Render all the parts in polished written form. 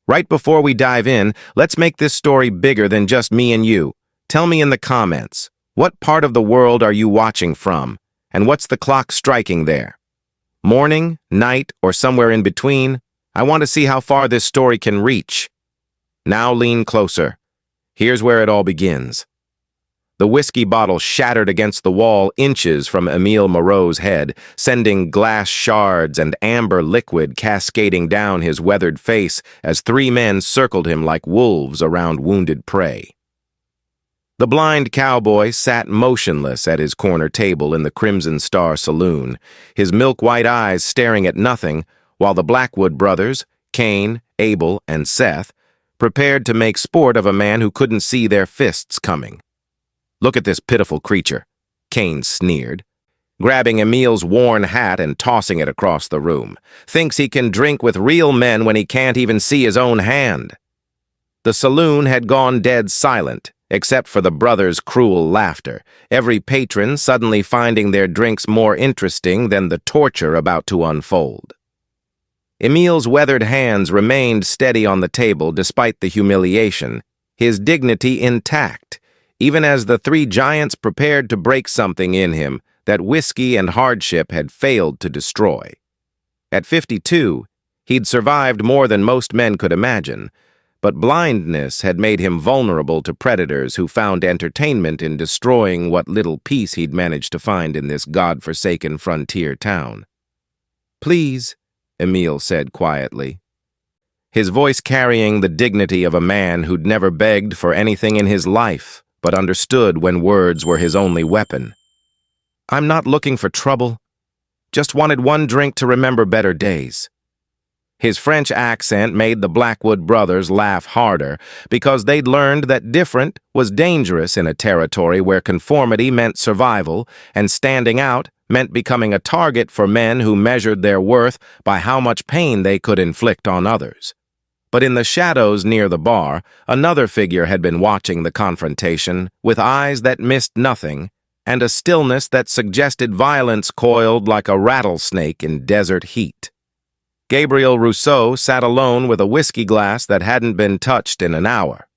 Right before we dive in, let's make this story bigger than just me and you. Tell me in the comments, what part of the world are you watching from? And what's the clock striking there? Morning, night, or somewhere in between? I want to see how far this story can reach. Now lean closer. Here's where it all begins. The whiskey bottle shattered against the wall inches from Emil Moreau's head, sending glass shards and amber liquid cascading down his weathered face as three men circled him like wolves around wounded prey. The blind cowboy sat motionless at his corner table in the Crimson Star Saloon, his milk-white eyes staring at nothing, while the Blackwood brothers, Cain, Abel, and Seth, prepared to make sport of a man who couldn't see their fists coming. "Look at this pitiful creature," Cain sneered, grabbing Emil's worn hat and tossing it across the room. "Thinks he can drink with real men when he can't even see his own hand." The saloon had gone dead silent, except for the brothers' cruel laughter, every patron suddenly finding their drinks more interesting than the torture about to unfold. Emil's weathered hands remained steady on the table despite the humiliation, his dignity intact, even as the three giants prepared to break something in him that whiskey and hardship had failed to destroy. At 52, he'd survived more than most men could imagine, but blindness had made him vulnerable to predators who found entertainment in destroying what little peace he'd managed to find in this god-forsaken frontier town. "Please," Emil said quietly, his voice carrying the dignity of a man who'd never begged for anything in his life, but understood when words were his only weapon. "I'm not looking for trouble. Just wanted one drink to remember better days." His French accent made the Blackwood brothers laugh harder because they'd learned that different was dangerous in a territory where conformity meant survival and standing out meant becoming a target for men who measured their worth by how much pain they could inflict on others. But in the shadows near the bar, another figure had been watching the confrontation with eyes that missed nothing and a stillness that suggested violence coiled like a rattlesnake in desert heat. Gabriel Rousseau sat alone with a whiskey glass that hadn't been touched in an hour,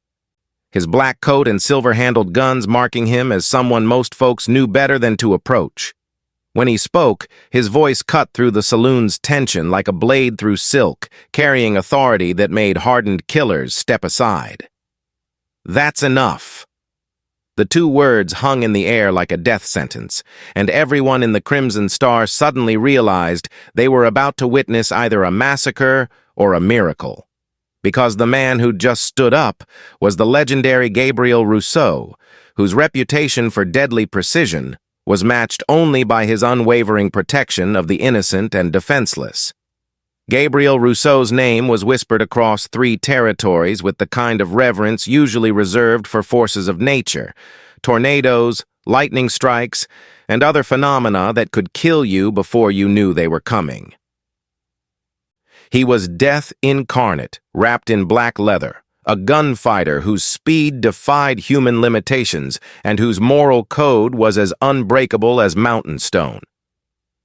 his black coat and silver-handled guns marking him as someone most folks knew better than to approach. When he spoke, his voice cut through the saloon's tension like a blade through silk, carrying authority that made hardened killers step aside. "That's enough." The two words hung in the air like a death sentence, and everyone in the Crimson Star suddenly realized they were about to witness either a massacre or a miracle. Because the man who'd just stood up was the legendary Gabriel Rousseau, whose reputation for deadly precision was matched only by his unwavering protection of the innocent and defenseless. Gabriel Rousseau's name was whispered across 3 territories with the kind of reverence usually reserved for forces of nature, tornadoes, lightning strikes, and other phenomena that could kill you before you knew they were coming. He was death incarnate, wrapped in black leather, a gunfighter whose speed defied human limitations and whose moral code was as unbreakable as mountain stone.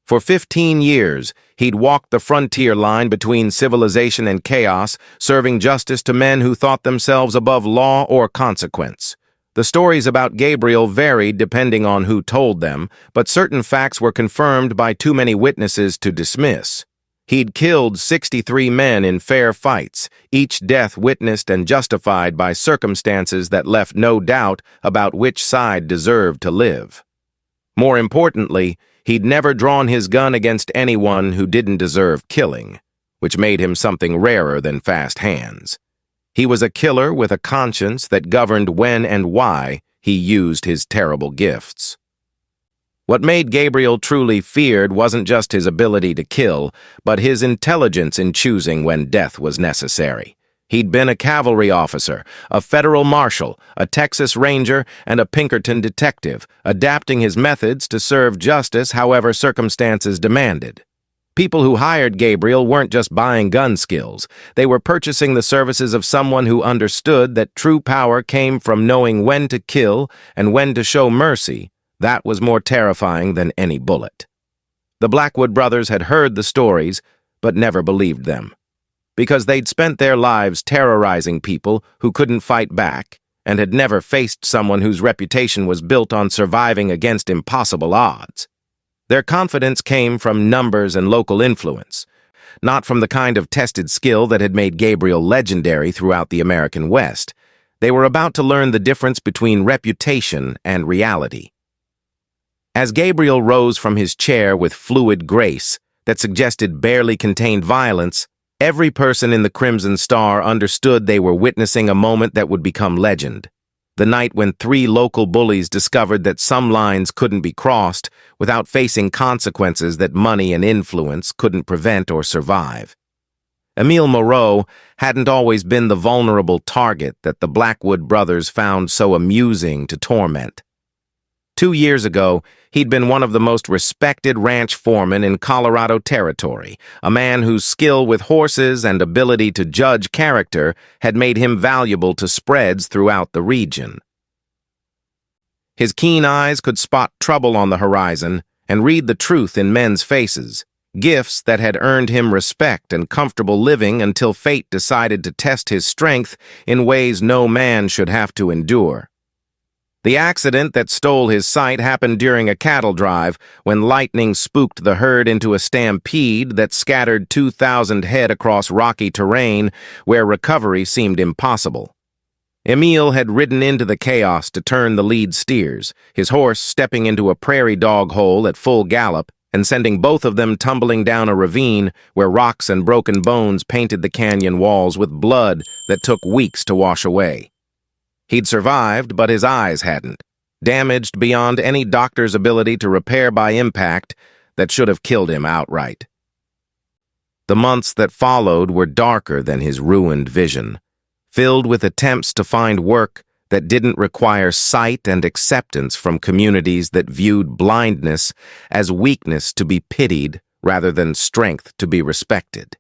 For 15 years, he'd walked the frontier line between civilization and chaos, serving justice to men who thought themselves above law or consequence. The stories about Gabriel varied depending on who told them, but certain facts were confirmed by too many witnesses to dismiss. He'd killed 63 men in fair fights, each death witnessed and justified by circumstances that left no doubt about which side deserved to live. More importantly, he'd never drawn his gun against anyone who didn't deserve killing, which made him something rarer than fast hands. He was a killer with a conscience that governed when and why he used his terrible gifts. What made Gabriel truly feared wasn't just his ability to kill, but his intelligence in choosing when death was necessary. He'd been a cavalry officer, a federal marshal, a Texas ranger, and a Pinkerton detective, adapting his methods to serve justice however circumstances demanded. People who hired Gabriel weren't just buying gun skills. They were purchasing the services of someone who understood that true power came from knowing when to kill and when to show mercy. That was more terrifying than any bullet. The Blackwood brothers had heard the stories, but never believed them. because they'd spent their lives terrorizing people who couldn't fight back and had never faced someone whose reputation was built on surviving against impossible odds. Their confidence came from numbers and local influence, not from the kind of tested skill that had made Gabriel legendary throughout the American West. They were about to learn the difference between reputation and reality. As Gabriel rose from his chair with fluid grace that suggested barely contained violence, every person in the Crimson Star understood they were witnessing a moment that would become legend. The night when 3 local bullies discovered that some lines couldn't be crossed without facing consequences that money and influence couldn't prevent or survive. Emil Moreau hadn't always been the vulnerable target that the Blackwood brothers found so amusing to torment. 2 years ago, he'd been one of the most respected ranch foremen in Colorado Territory, a man whose skill with horses and ability to judge character had made him valuable to spreads throughout the region. His keen eyes could spot trouble on the horizon and read the truth in men's faces, gifts that had earned him respect and comfortable living until fate decided to test his strength in ways no man should have to endure. The accident that stole his sight happened during a cattle drive when lightning spooked the herd into a stampede that scattered 2,000 head across rocky terrain where recovery seemed impossible. Emil had ridden into the chaos to turn the lead steers, his horse stepping into a prairie dog hole at full gallop and sending both of them tumbling down a ravine where rocks and broken bones painted the canyon walls with blood that took weeks to wash away. He'd survived, but his eyes hadn't, damaged beyond any doctor's ability to repair by impact that should have killed him outright. The months that followed were darker than his ruined vision, filled with attempts to find work that didn't require sight and acceptance from communities that viewed blindness as weakness to be pitied rather than strength to be respected.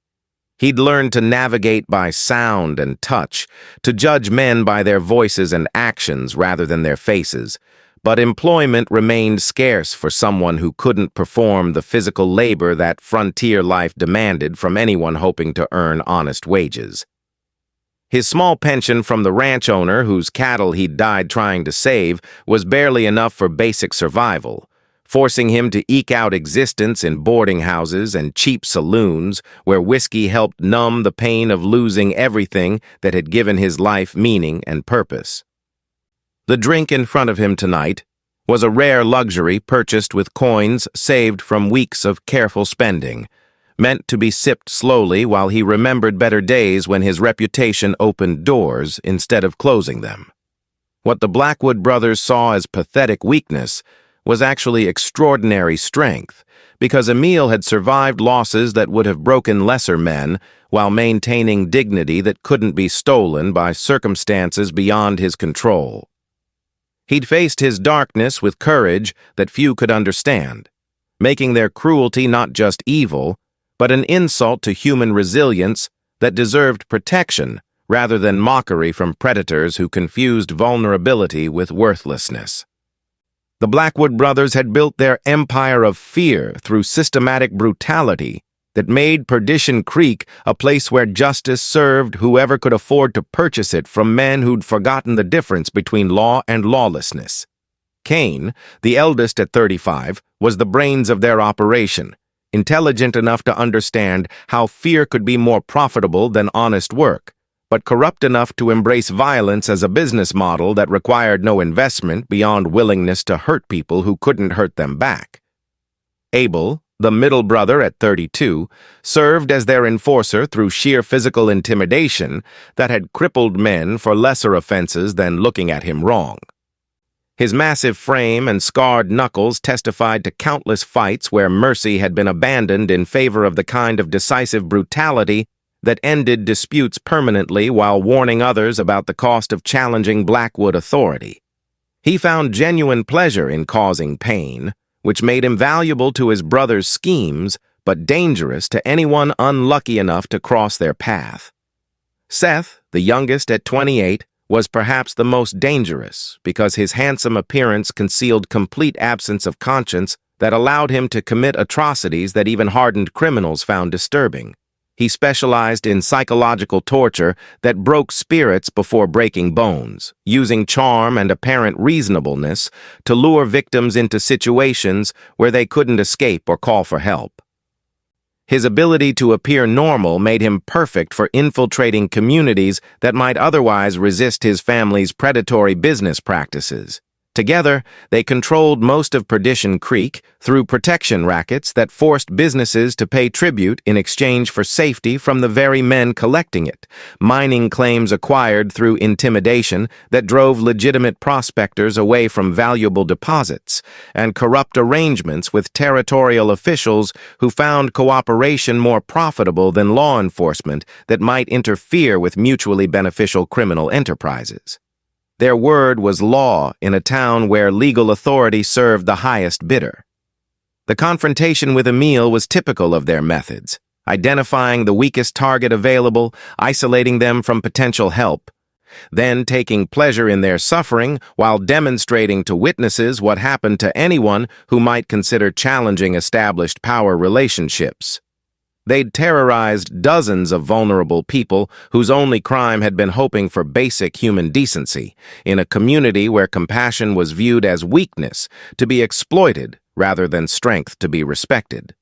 He'd learned to navigate by sound and touch, to judge men by their voices and actions rather than their faces, but employment remained scarce for someone who couldn't perform the physical labor that frontier life demanded from anyone hoping to earn honest wages. His small pension from the ranch owner whose cattle he'd died trying to save was barely enough for basic survival, forcing him to eke out existence in boarding houses and cheap saloons where whiskey helped numb the pain of losing everything that had given his life meaning and purpose. The drink in front of him tonight was a rare luxury purchased with coins saved from weeks of careful spending, meant to be sipped slowly while he remembered better days when his reputation opened doors instead of closing them. What the Blackwood brothers saw as pathetic weakness was actually extraordinary strength, because Emil had survived losses that would have broken lesser men while maintaining dignity that couldn't be stolen by circumstances beyond his control. He'd faced his darkness with courage that few could understand, making their cruelty not just evil, but an insult to human resilience that deserved protection rather than mockery from predators who confused vulnerability with worthlessness. The Blackwood brothers had built their empire of fear through systematic brutality that made Perdition Creek a place where justice served whoever could afford to purchase it from men who'd forgotten the difference between law and lawlessness. Kane, the eldest at 35, was the brains of their operation, intelligent enough to understand how fear could be more profitable than honest work, but corrupt enough to embrace violence as a business model that required no investment beyond willingness to hurt people who couldn't hurt them back. Abel, the middle brother at 32, served as their enforcer through sheer physical intimidation that had crippled men for lesser offenses than looking at him wrong. His massive frame and scarred knuckles testified to countless fights where mercy had been abandoned in favor of the kind of decisive brutality that ended disputes permanently while warning others about the cost of challenging Blackwood authority. He found genuine pleasure in causing pain, which made him valuable to his brother's schemes, but dangerous to anyone unlucky enough to cross their path. Seth, the youngest at 28, was perhaps the most dangerous because his handsome appearance concealed complete absence of conscience that allowed him to commit atrocities that even hardened criminals found disturbing. He specialized in psychological torture that broke spirits before breaking bones, using charm and apparent reasonableness to lure victims into situations where they couldn't escape or call for help. His ability to appear normal made him perfect for infiltrating communities that might otherwise resist his family's predatory business practices. Together, they controlled most of Perdition Creek through protection rackets that forced businesses to pay tribute in exchange for safety from the very men collecting it, mining claims acquired through intimidation that drove legitimate prospectors away from valuable deposits, and corrupt arrangements with territorial officials who found cooperation more profitable than law enforcement that might interfere with mutually beneficial criminal enterprises. Their word was law in a town where legal authority served the highest bidder. The confrontation with Emil was typical of their methods, identifying the weakest target available, isolating them from potential help, then taking pleasure in their suffering while demonstrating to witnesses what happened to anyone who might consider challenging established power relationships. They'd terrorized dozens of vulnerable people whose only crime had been hoping for basic human decency, in a community where compassion was viewed as weakness, to be exploited rather than strength to be respected.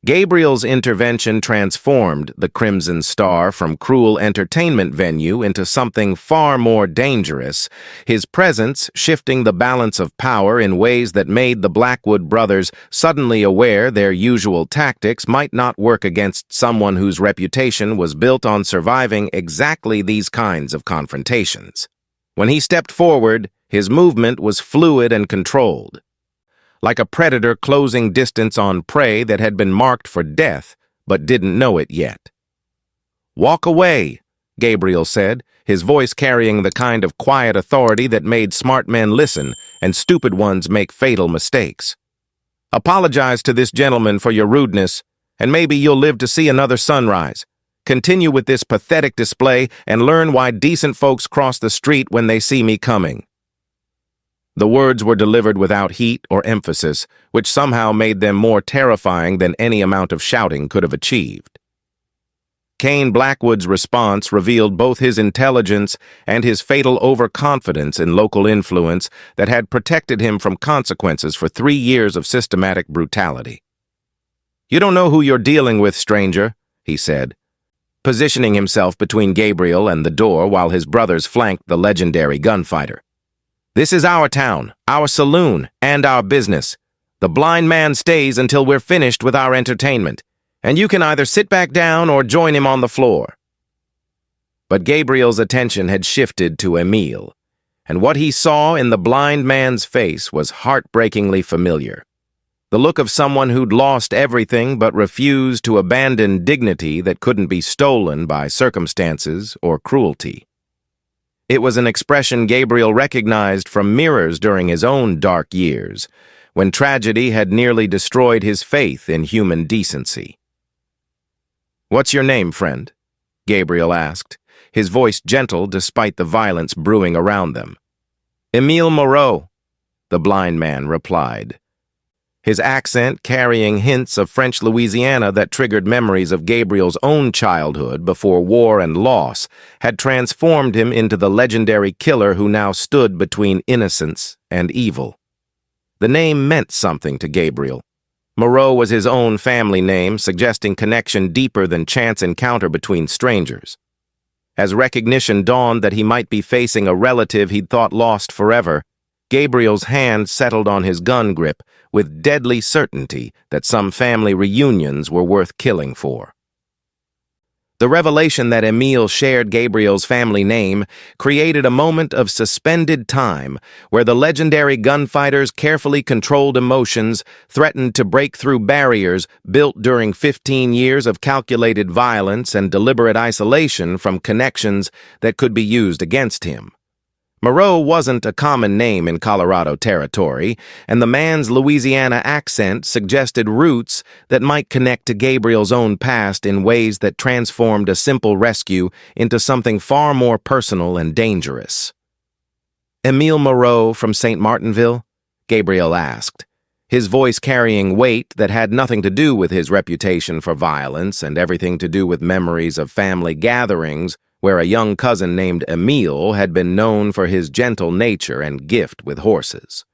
Gabriel's intervention transformed the Crimson Star from cruel entertainment venue into something far more dangerous, his presence shifting the balance of power in ways that made the Blackwood brothers suddenly aware their usual tactics might not work against someone whose reputation was built on surviving exactly these kinds of confrontations. When he stepped forward, his movement was fluid and controlled, like a predator closing distance on prey that had been marked for death but didn't know it yet. "Walk away," Gabriel said, his voice carrying the kind of quiet authority that made smart men listen and stupid ones make fatal mistakes. "Apologize to this gentleman for your rudeness, and maybe you'll live to see another sunrise. Continue with this pathetic display and learn why decent folks cross the street when they see me coming." The words were delivered without heat or emphasis, which somehow made them more terrifying than any amount of shouting could have achieved. Kane Blackwood's response revealed both his intelligence and his fatal overconfidence in local influence that had protected him from consequences for 3 years of systematic brutality. "You don't know who you're dealing with, stranger," he said, positioning himself between Gabriel and the door while his brothers flanked the legendary gunfighter. "This is our town, our saloon, and our business. The blind man stays until we're finished with our entertainment, and you can either sit back down or join him on the floor." But Gabriel's attention had shifted to Emil, and what he saw in the blind man's face was heartbreakingly familiar. The look of someone who'd lost everything but refused to abandon dignity that couldn't be stolen by circumstances or cruelty. It was an expression Gabriel recognized from mirrors during his own dark years, when tragedy had nearly destroyed his faith in human decency. "What's your name, friend?" Gabriel asked, his voice gentle despite the violence brewing around them. "Emil Moreau," the blind man replied, his accent carrying hints of French Louisiana that triggered memories of Gabriel's own childhood before war and loss had transformed him into the legendary killer who now stood between innocence and evil. The name meant something to Gabriel. Moreau was his own family name, suggesting connection deeper than chance encounter between strangers. As recognition dawned that he might be facing a relative he'd thought lost forever, Gabriel's hand settled on his gun grip with deadly certainty that some family reunions were worth killing for. The revelation that Emil shared Gabriel's family name created a moment of suspended time where the legendary gunfighters' carefully controlled emotions threatened to break through barriers built during 15 years of calculated violence and deliberate isolation from connections that could be used against him. Moreau wasn't a common name in Colorado territory, and the man's Louisiana accent suggested roots that might connect to Gabriel's own past in ways that transformed a simple rescue into something far more personal and dangerous. "Emil Moreau from St. Martinville?" Gabriel asked, his voice carrying weight that had nothing to do with his reputation for violence and everything to do with memories of family gatherings where a young cousin named Emil had been known for his gentle nature and gift with horses.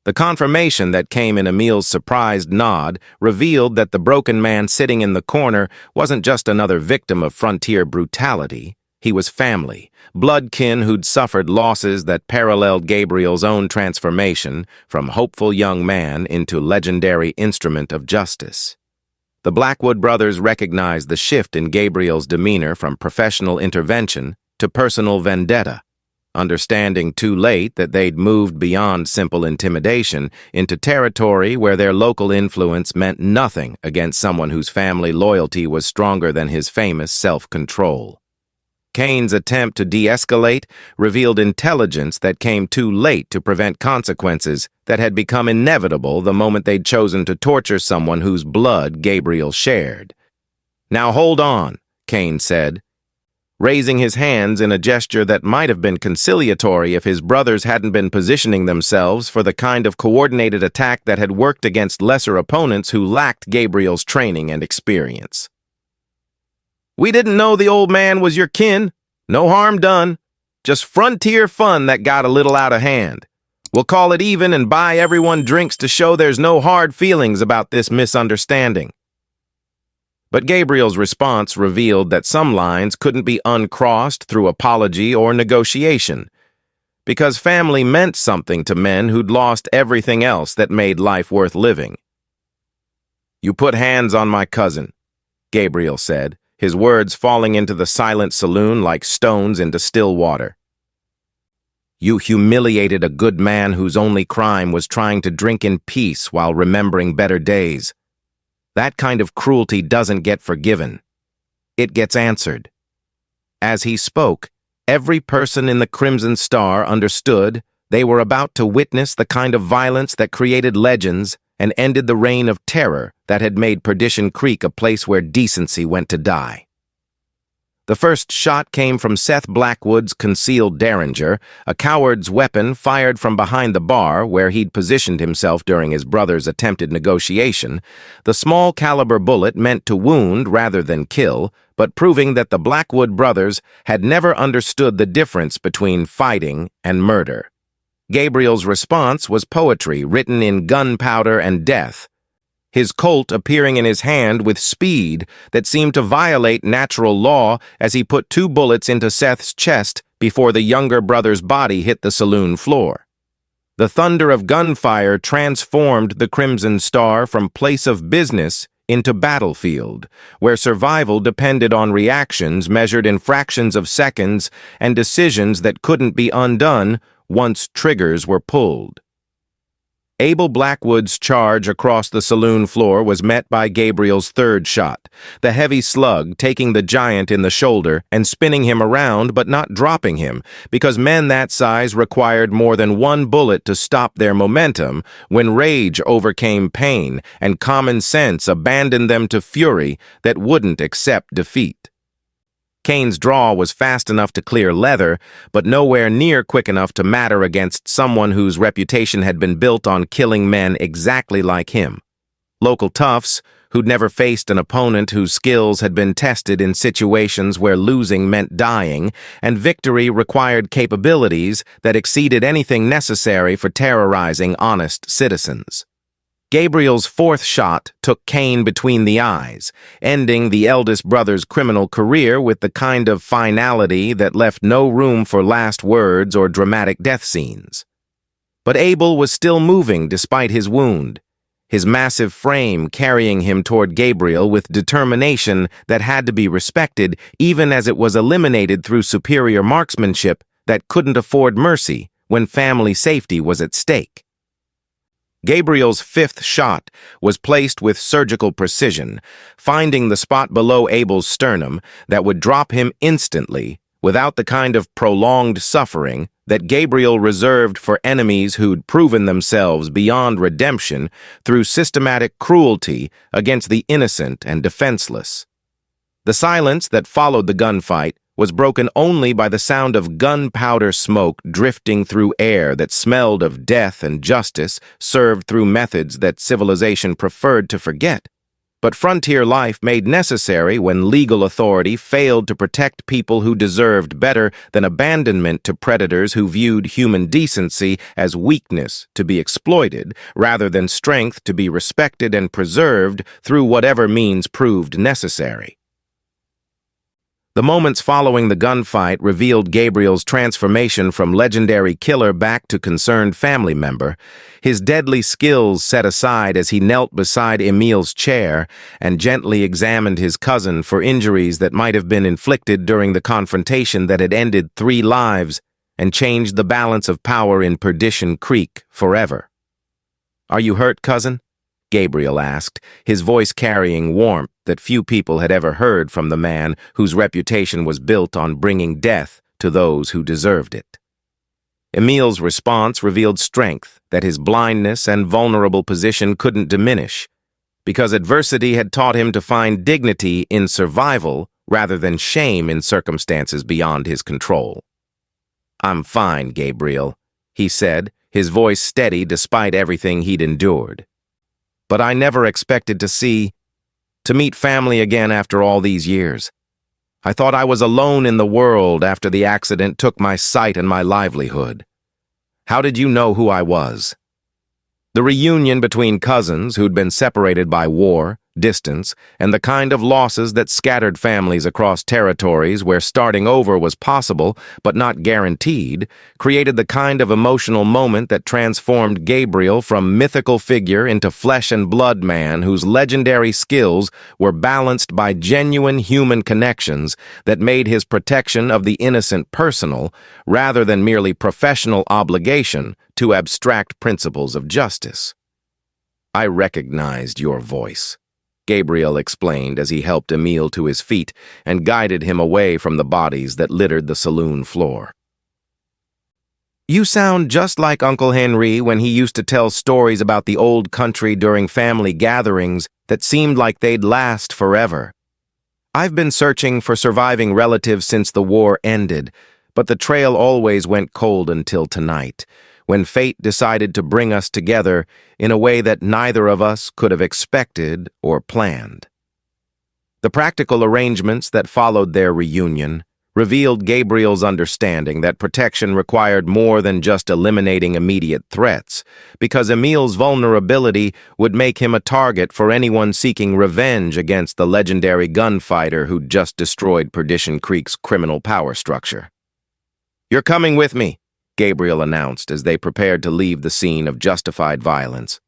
The confirmation that came in Emil's surprised nod revealed that the broken man sitting in the corner wasn't just another victim of frontier brutality. He was family, bloodkin who'd suffered losses that paralleled Gabriel's own transformation from hopeful young man into legendary instrument of justice. The Blackwood brothers recognized the shift in Gabriel's demeanor from professional intervention to personal vendetta, understanding too late that they'd moved beyond simple intimidation into territory where their local influence meant nothing against someone whose family loyalty was stronger than his famous self-control. Kane's attempt to de-escalate revealed intelligence that came too late to prevent consequences that had become inevitable the moment they'd chosen to torture someone whose blood Gabriel shared. "Now hold on," Kane said, raising his hands in a gesture that might have been conciliatory if his brothers hadn't been positioning themselves for the kind of coordinated attack that had worked against lesser opponents who lacked Gabriel's training and experience. "We didn't know the old man was your kin. No harm done. Just frontier fun that got a little out of hand. We'll call it even and buy everyone drinks to show there's no hard feelings about this misunderstanding." But Gabriel's response revealed that some lines couldn't be uncrossed through apology or negotiation, because family meant something to men who'd lost everything else that made life worth living. "You put hands on my cousin," Gabriel said, his words falling into the silent saloon like stones into still water. "You humiliated a good man whose only crime was trying to drink in peace while remembering better days. That kind of cruelty doesn't get forgiven. It gets answered." As he spoke, every person in the Crimson Star understood they were about to witness the kind of violence that created legends and ended the reign of terror that had made Perdition Creek a place where decency went to die. The first shot came from Seth Blackwood's concealed derringer, a coward's weapon fired from behind the bar where he'd positioned himself during his brother's attempted negotiation. The small-caliber bullet meant to wound rather than kill, but proving that the Blackwood brothers had never understood the difference between fighting and murder. Gabriel's response was poetry written in gunpowder and death, his Colt appearing in his hand with speed that seemed to violate natural law as he put 2 bullets into Seth's chest before the younger brother's body hit the saloon floor. The thunder of gunfire transformed the Crimson Star from place of business into battlefield, where survival depended on reactions measured in fractions of seconds and decisions that couldn't be undone once triggers were pulled. Abel Blackwood's charge across the saloon floor was met by Gabriel's third shot, the heavy slug taking the giant in the shoulder and spinning him around but not dropping him, because men that size required more than 1 bullet to stop their momentum when rage overcame pain and common sense abandoned them to fury that wouldn't accept defeat. Kane's draw was fast enough to clear leather, but nowhere near quick enough to matter against someone whose reputation had been built on killing men exactly like him. Local toughs, who'd never faced an opponent whose skills had been tested in situations where losing meant dying, and victory required capabilities that exceeded anything necessary for terrorizing honest citizens. Gabriel's fourth shot took Kane between the eyes, ending the eldest brother's criminal career with the kind of finality that left no room for last words or dramatic death scenes. But Abel was still moving despite his wound, his massive frame carrying him toward Gabriel with determination that had to be respected even as it was eliminated through superior marksmanship that couldn't afford mercy when family safety was at stake. Gabriel's fifth shot was placed with surgical precision, finding the spot below Abel's sternum that would drop him instantly without the kind of prolonged suffering that Gabriel reserved for enemies who'd proven themselves beyond redemption through systematic cruelty against the innocent and defenseless. The silence that followed the gunfight was broken only by the sound of gunpowder smoke drifting through air that smelled of death and justice served through methods that civilization preferred to forget. But frontier life made necessary when legal authority failed to protect people who deserved better than abandonment to predators who viewed human decency as weakness to be exploited, rather than strength to be respected and preserved through whatever means proved necessary. The moments following the gunfight revealed Gabriel's transformation from legendary killer back to concerned family member, his deadly skills set aside as he knelt beside Emil's chair and gently examined his cousin for injuries that might have been inflicted during the confrontation that had ended 3 lives and changed the balance of power in Perdition Creek forever. "Are you hurt, cousin?" Gabriel asked, his voice carrying warmth that few people had ever heard from the man whose reputation was built on bringing death to those who deserved it. Emil's response revealed strength that his blindness and vulnerable position couldn't diminish, because adversity had taught him to find dignity in survival rather than shame in circumstances beyond his control. "I'm fine, Gabriel," he said, his voice steady despite everything he'd endured. "But I never expected to meet family again after all these years. I thought I was alone in the world after the accident took my sight and my livelihood. How did you know who I was?" The reunion between cousins who'd been separated by war, distance, and the kind of losses that scattered families across territories where starting over was possible but not guaranteed, created the kind of emotional moment that transformed Gabriel from mythical figure into flesh and blood man whose legendary skills were balanced by genuine human connections that made his protection of the innocent personal rather than merely professional obligation to abstract principles of justice. "I recognized your voice," Gabriel explained as he helped Emil to his feet and guided him away from the bodies that littered the saloon floor. "You sound just like Uncle Henry when he used to tell stories about the old country during family gatherings that seemed like they'd last forever. I've been searching for surviving relatives since the war ended, but the trail always went cold until tonight, when fate decided to bring us together in a way that neither of us could have expected or planned." The practical arrangements that followed their reunion revealed Gabriel's understanding that protection required more than just eliminating immediate threats, because Emil's vulnerability would make him a target for anyone seeking revenge against the legendary gunfighter who'd just destroyed Perdition Creek's criminal power structure. "You're coming with me," Gabriel announced as they prepared to leave the scene of justified violence.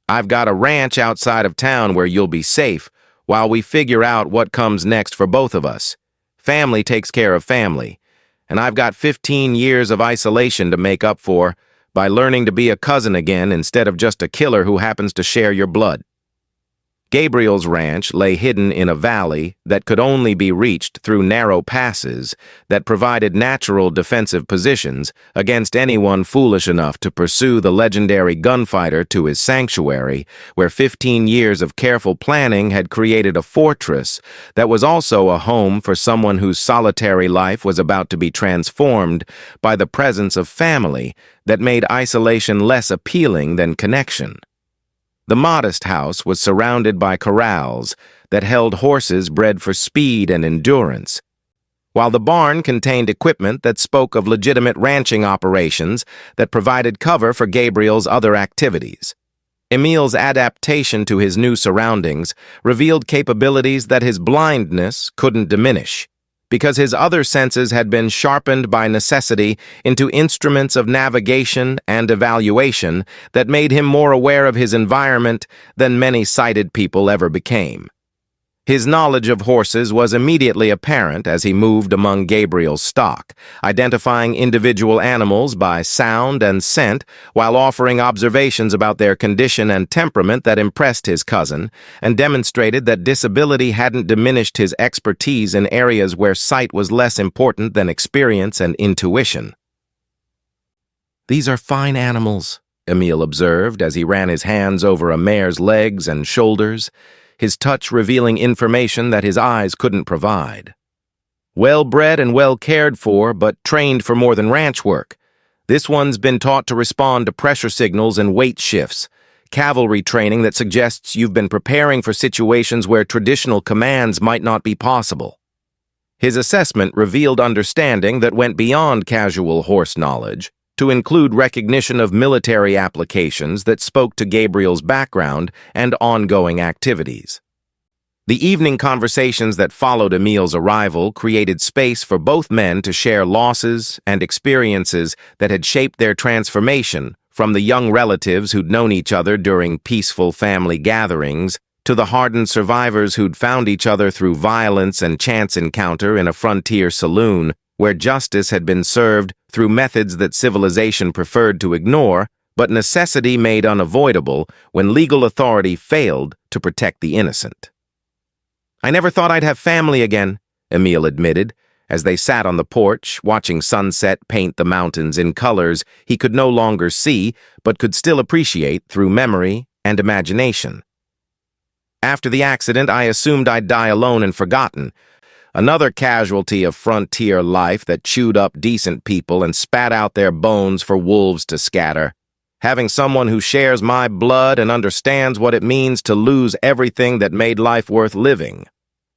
"I've got a ranch outside of town where you'll be safe while we figure out what comes next for both of us. Family takes care of family, and I've got 15 years of isolation to make up for by learning to be a cousin again instead of just a killer who happens to share your blood." Gabriel's ranch lay hidden in a valley that could only be reached through narrow passes that provided natural defensive positions against anyone foolish enough to pursue the legendary gunfighter to his sanctuary, where 15 years of careful planning had created a fortress that was also a home for someone whose solitary life was about to be transformed by the presence of family that made isolation less appealing than connection. The modest house was surrounded by corrals that held horses bred for speed and endurance, while the barn contained equipment that spoke of legitimate ranching operations that provided cover for Gabriel's other activities. Emil's adaptation to his new surroundings revealed capabilities that his blindness couldn't diminish, because his other senses had been sharpened by necessity into instruments of navigation and evaluation that made him more aware of his environment than many sighted people ever became. His knowledge of horses was immediately apparent as he moved among Gabriel's stock, identifying individual animals by sound and scent while offering observations about their condition and temperament that impressed his cousin and demonstrated that disability hadn't diminished his expertise in areas where sight was less important than experience and intuition. "These are fine animals," Emil observed as he ran his hands over a mare's legs and shoulders, his touch revealing information that his eyes couldn't provide. Well-bred and well-cared for, but trained for more than ranch work. This one's been taught to respond to pressure signals and weight shifts, cavalry training that suggests you've been preparing for situations where traditional commands might not be possible. His assessment revealed understanding that went beyond casual horse knowledge, to include recognition of military applications that spoke to Gabriel's background and ongoing activities. The evening conversations that followed Emil's arrival created space for both men to share losses and experiences that had shaped their transformation, from the young relatives who'd known each other during peaceful family gatherings to the hardened survivors who'd found each other through violence and chance encounter in a frontier saloon where justice had been served through methods that civilization preferred to ignore, but necessity made unavoidable when legal authority failed to protect the innocent. "I never thought I'd have family again," Emil admitted, as they sat on the porch, watching sunset paint the mountains in colors he could no longer see, but could still appreciate through memory and imagination. "After the accident, I assumed I'd die alone and forgotten. Another casualty of frontier life that chewed up decent people and spat out their bones for wolves to scatter. Having someone who shares my blood and understands what it means to lose everything that made life worth living.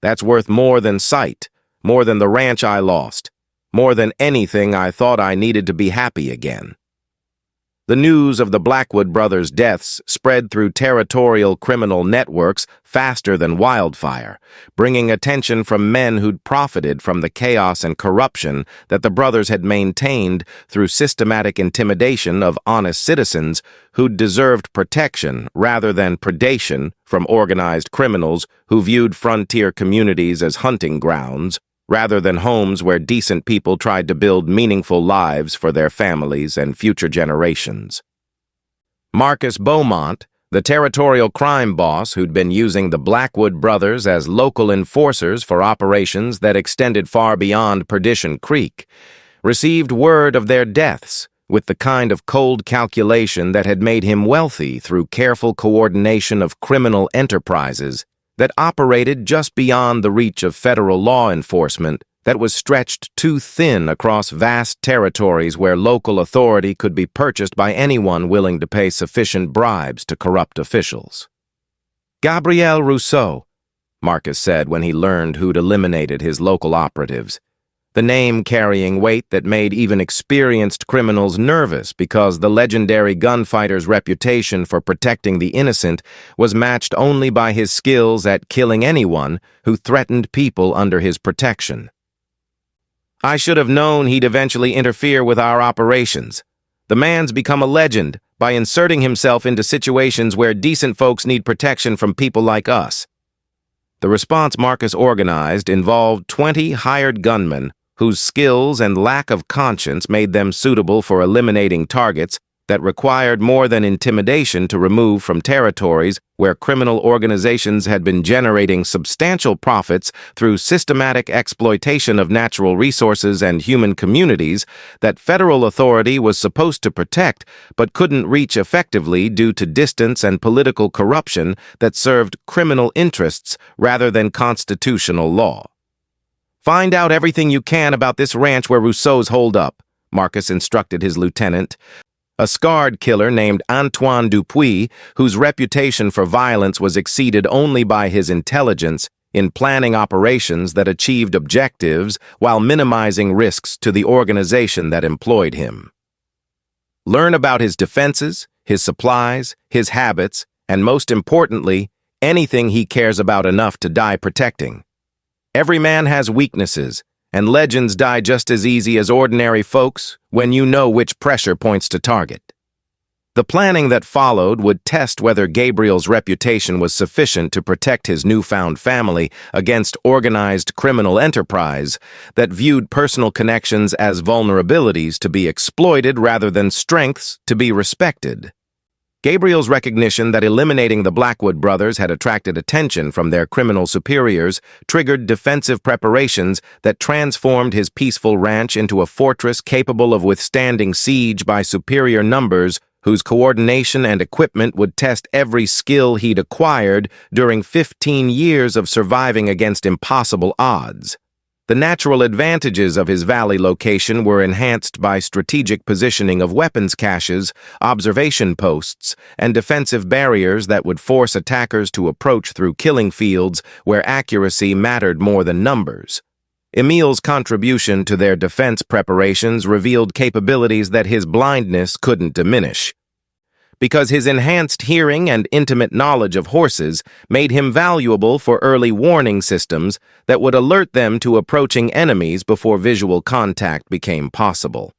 That's worth more than sight, more than the ranch I lost, more than anything I thought I needed to be happy again." The news of the Blackwood brothers' deaths spread through territorial criminal networks faster than wildfire, bringing attention from men who'd profited from the chaos and corruption that the brothers had maintained through systematic intimidation of honest citizens who'd deserved protection rather than predation from organized criminals who viewed frontier communities as hunting grounds, rather than homes where decent people tried to build meaningful lives for their families and future generations. Marcus Beaumont, the territorial crime boss who'd been using the Blackwood brothers as local enforcers for operations that extended far beyond Perdition Creek, received word of their deaths with the kind of cold calculation that had made him wealthy through careful coordination of criminal enterprises that operated just beyond the reach of federal law enforcement, that was stretched too thin across vast territories where local authority could be purchased by anyone willing to pay sufficient bribes to corrupt officials. "Gabriel Rousseau," Marcus said when he learned who'd eliminated his local operatives, the name carrying weight that made even experienced criminals nervous because the legendary gunfighter's reputation for protecting the innocent was matched only by his skills at killing anyone who threatened people under his protection. "I should have known he'd eventually interfere with our operations. The man's become a legend by inserting himself into situations where decent folks need protection from people like us." The response Marcus organized involved 20 hired gunmen whose skills and lack of conscience made them suitable for eliminating targets that required more than intimidation to remove from territories where criminal organizations had been generating substantial profits through systematic exploitation of natural resources and human communities that federal authority was supposed to protect but couldn't reach effectively due to distance and political corruption that served criminal interests rather than constitutional law. "Find out everything you can about this ranch where Rousseau's holed up," Marcus instructed his lieutenant, a scarred killer named Antoine Dupuis, whose reputation for violence was exceeded only by his intelligence in planning operations that achieved objectives while minimizing risks to the organization that employed him. Learn about his defenses, his supplies, his habits, and most importantly, anything he cares about enough to die protecting. Every man has weaknesses, and legends die just as easy as ordinary folks when you know which pressure points to target. The planning that followed would test whether Gabriel's reputation was sufficient to protect his newfound family against organized criminal enterprise that viewed personal connections as vulnerabilities to be exploited rather than strengths to be respected. Gabriel's recognition that eliminating the Blackwood brothers had attracted attention from their criminal superiors triggered defensive preparations that transformed his peaceful ranch into a fortress capable of withstanding siege by superior numbers whose coordination and equipment would test every skill he'd acquired during 15 years of surviving against impossible odds. The natural advantages of his valley location were enhanced by strategic positioning of weapons caches, observation posts, and defensive barriers that would force attackers to approach through killing fields where accuracy mattered more than numbers. Emil's contribution to their defense preparations revealed capabilities that his blindness couldn't diminish, because his enhanced hearing and intimate knowledge of horses made him valuable for early warning systems that would alert them to approaching enemies before visual contact became possible.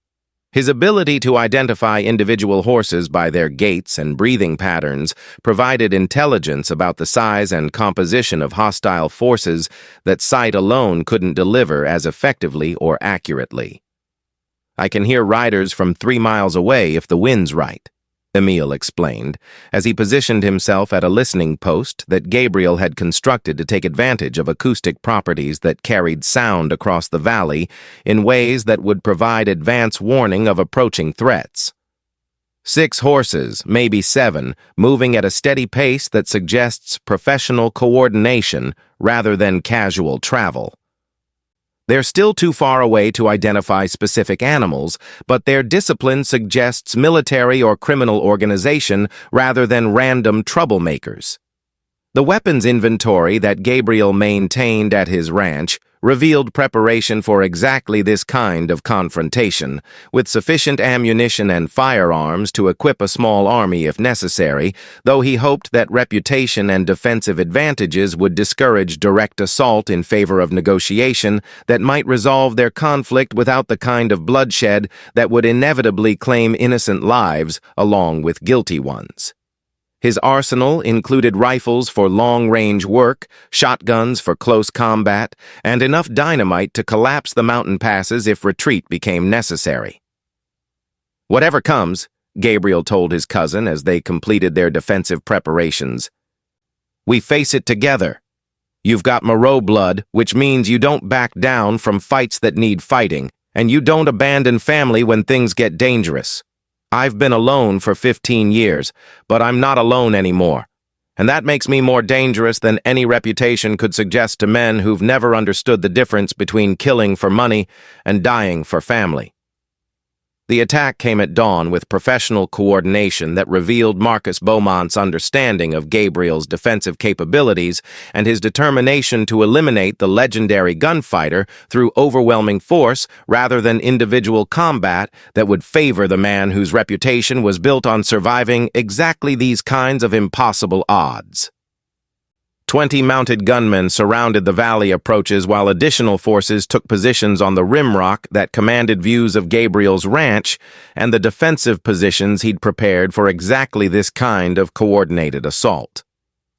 His ability to identify individual horses by their gaits and breathing patterns provided intelligence about the size and composition of hostile forces that sight alone couldn't deliver as effectively or accurately. "I can hear riders from 3 miles away if the wind's right," Emil explained, as he positioned himself at a listening post that Gabriel had constructed to take advantage of acoustic properties that carried sound across the valley in ways that would provide advance warning of approaching threats. 6 horses, maybe 7, moving at a steady pace that suggests professional coordination rather than casual travel. They're still too far away to identify specific animals, but their discipline suggests military or criminal organization rather than random troublemakers. The weapons inventory that Gabriel maintained at his ranch revealed preparation for exactly this kind of confrontation, with sufficient ammunition and firearms to equip a small army if necessary, though he hoped that reputation and defensive advantages would discourage direct assault in favor of negotiation that might resolve their conflict without the kind of bloodshed that would inevitably claim innocent lives along with guilty ones. His arsenal included rifles for long-range work, shotguns for close combat, and enough dynamite to collapse the mountain passes if retreat became necessary. "Whatever comes," Gabriel told his cousin as they completed their defensive preparations, "we face it together. You've got Moreau blood, which means you don't back down from fights that need fighting, and you don't abandon family when things get dangerous. I've been alone for 15 years, but I'm not alone anymore. And that makes me more dangerous than any reputation could suggest to men who've never understood the difference between killing for money and dying for family." The attack came at dawn with professional coordination that revealed Marcus Beaumont's understanding of Gabriel's defensive capabilities and his determination to eliminate the legendary gunfighter through overwhelming force rather than individual combat that would favor the man whose reputation was built on surviving exactly these kinds of impossible odds. 20 mounted gunmen surrounded the valley approaches while additional forces took positions on the rim rock that commanded views of Gabriel's ranch and the defensive positions he'd prepared for exactly this kind of coordinated assault.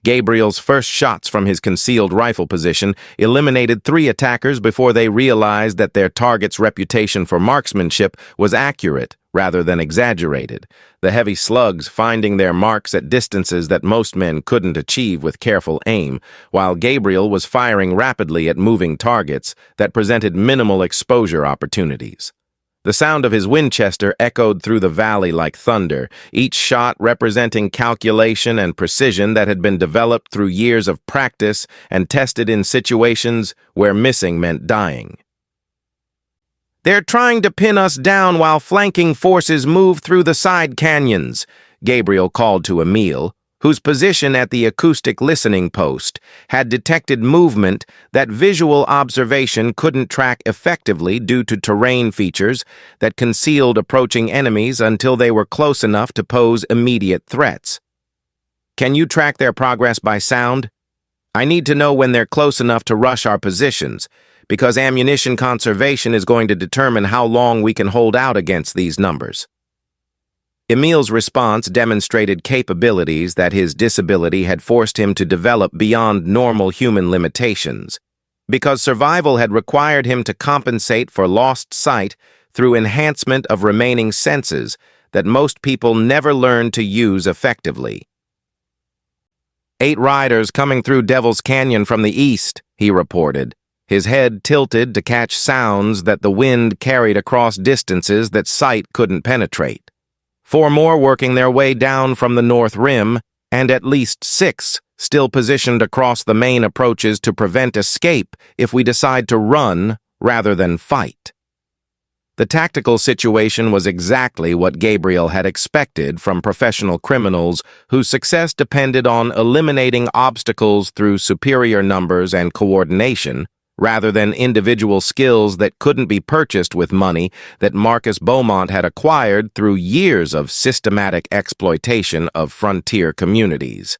Gabriel's first shots from his concealed rifle position eliminated 3 attackers before they realized that their target's reputation for marksmanship was accurate rather than exaggerated, the heavy slugs finding their marks at distances that most men couldn't achieve with careful aim, while Gabriel was firing rapidly at moving targets that presented minimal exposure opportunities. The sound of his Winchester echoed through the valley like thunder, each shot representing calculation and precision that had been developed through years of practice and tested in situations where missing meant dying. "They're trying to pin us down while flanking forces move through the side canyons," Gabriel called to Emil, whose position at the acoustic listening post had detected movement that visual observation couldn't track effectively due to terrain features that concealed approaching enemies until they were close enough to pose immediate threats. "Can you track their progress by sound? I need to know when they're close enough to rush our positions, because ammunition conservation is going to determine how long we can hold out against these numbers." Emil's response demonstrated capabilities that his disability had forced him to develop beyond normal human limitations, because survival had required him to compensate for lost sight through enhancement of remaining senses that most people never learned to use effectively. 8 riders coming through Devil's Canyon from the east, he reported, his head tilted to catch sounds that the wind carried across distances that sight couldn't penetrate. 4 more working their way down from the north rim, and at least 6 still positioned across the main approaches to prevent escape if we decide to run rather than fight. The tactical situation was exactly what Gabriel had expected from professional criminals whose success depended on eliminating obstacles through superior numbers and coordination, rather than individual skills that couldn't be purchased with money that Marcus Beaumont had acquired through years of systematic exploitation of frontier communities.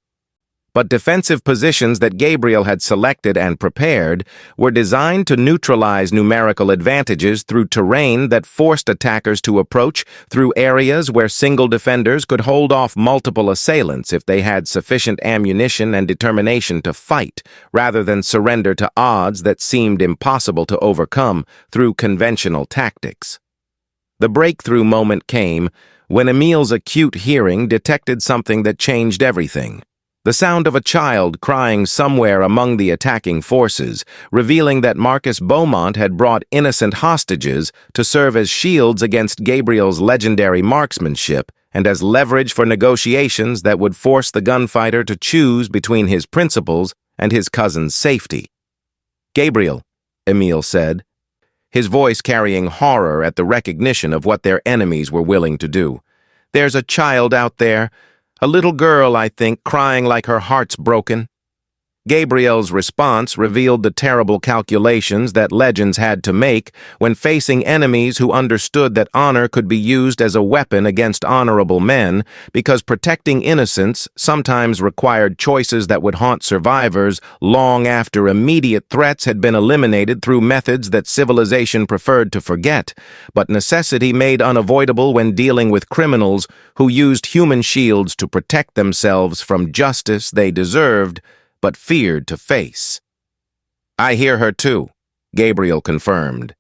But defensive positions that Gabriel had selected and prepared were designed to neutralize numerical advantages through terrain that forced attackers to approach through areas where single defenders could hold off multiple assailants if they had sufficient ammunition and determination to fight, rather than surrender to odds that seemed impossible to overcome through conventional tactics. The breakthrough moment came when Emil's acute hearing detected something that changed everything. The sound of a child crying somewhere among the attacking forces, revealing that Marcus Beaumont had brought innocent hostages to serve as shields against Gabriel's legendary marksmanship and as leverage for negotiations that would force the gunfighter to choose between his principles and his cousin's safety. "Gabriel," Emil said, his voice carrying horror at the recognition of what their enemies were willing to do. "There's a child out there. A little girl, I think, crying like her heart's broken." Gabriel's response revealed the terrible calculations that legends had to make when facing enemies who understood that honor could be used as a weapon against honorable men, because protecting innocence sometimes required choices that would haunt survivors long after immediate threats had been eliminated through methods that civilization preferred to forget, but necessity made unavoidable when dealing with criminals who used human shields to protect themselves from justice they deserved but feared to face. "I hear her too," Gabriel confirmed,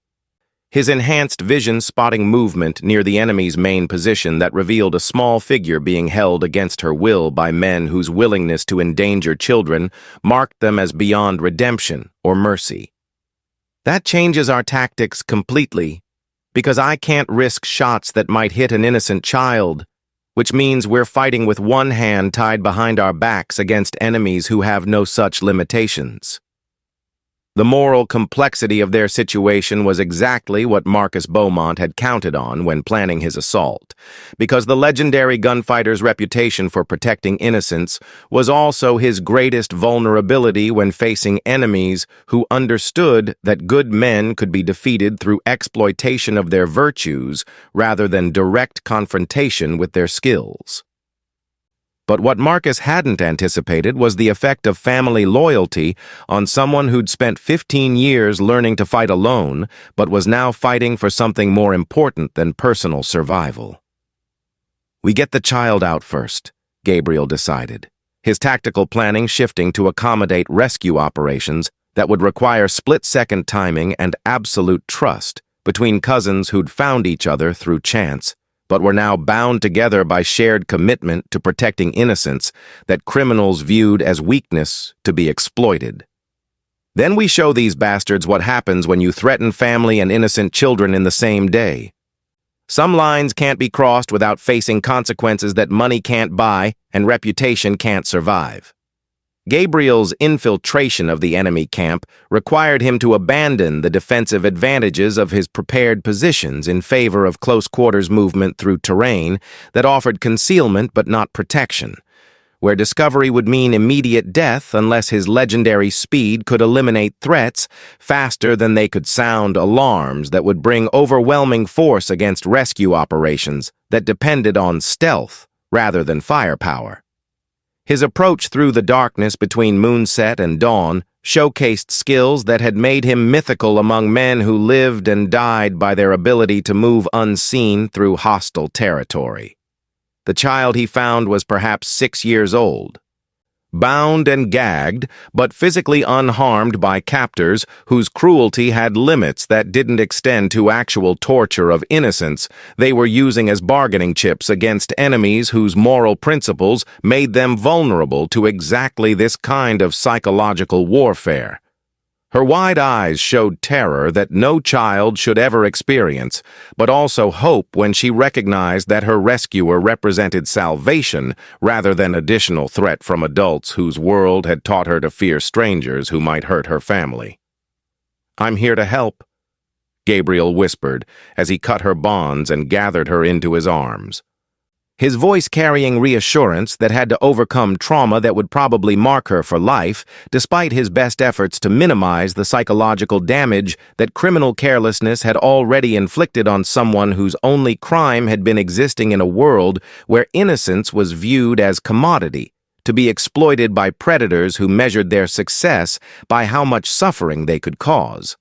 his enhanced vision spotting movement near the enemy's main position that revealed a small figure being held against her will by men whose willingness to endanger children marked them as beyond redemption or mercy. "That changes our tactics completely, because I can't risk shots that might hit an innocent child, which means we're fighting with one hand tied behind our backs against enemies who have no such limitations." The moral complexity of their situation was exactly what Marcus Beaumont had counted on when planning his assault, because the legendary gunfighter's reputation for protecting innocence was also his greatest vulnerability when facing enemies who understood that good men could be defeated through exploitation of their virtues rather than direct confrontation with their skills. But what Marcus hadn't anticipated was the effect of family loyalty on someone who'd spent 15 years learning to fight alone, but was now fighting for something more important than personal survival. "We get the child out first," Gabriel decided, his tactical planning shifting to accommodate rescue operations that would require split-second timing and absolute trust between cousins who'd found each other through chance, but were now bound together by shared commitment to protecting innocence that criminals viewed as weakness to be exploited. "Then we show these bastards what happens when you threaten family and innocent children in the same day. Some lines can't be crossed without facing consequences that money can't buy and reputation can't survive." Gabriel's infiltration of the enemy camp required him to abandon the defensive advantages of his prepared positions in favor of close-quarters movement through terrain that offered concealment but not protection, where discovery would mean immediate death unless his legendary speed could eliminate threats faster than they could sound alarms that would bring overwhelming force against rescue operations that depended on stealth rather than firepower. His approach through the darkness between moonset and dawn showcased skills that had made him mythical among men who lived and died by their ability to move unseen through hostile territory. The child he found was perhaps 6 years old. Bound and gagged, but physically unharmed by captors whose cruelty had limits that didn't extend to actual torture of innocents, they were using as bargaining chips against enemies whose moral principles made them vulnerable to exactly this kind of psychological warfare. Her wide eyes showed terror that no child should ever experience, but also hope when she recognized that her rescuer represented salvation rather than additional threat from adults whose world had taught her to fear strangers who might hurt her family. "I'm here to help," Gabriel whispered as he cut her bonds and gathered her into his arms. His voice carrying reassurance that had to overcome trauma that would probably mark her for life, despite his best efforts to minimize the psychological damage that criminal carelessness had already inflicted on someone whose only crime had been existing in a world where innocence was viewed as commodity, to be exploited by predators who measured their success by how much suffering they could cause.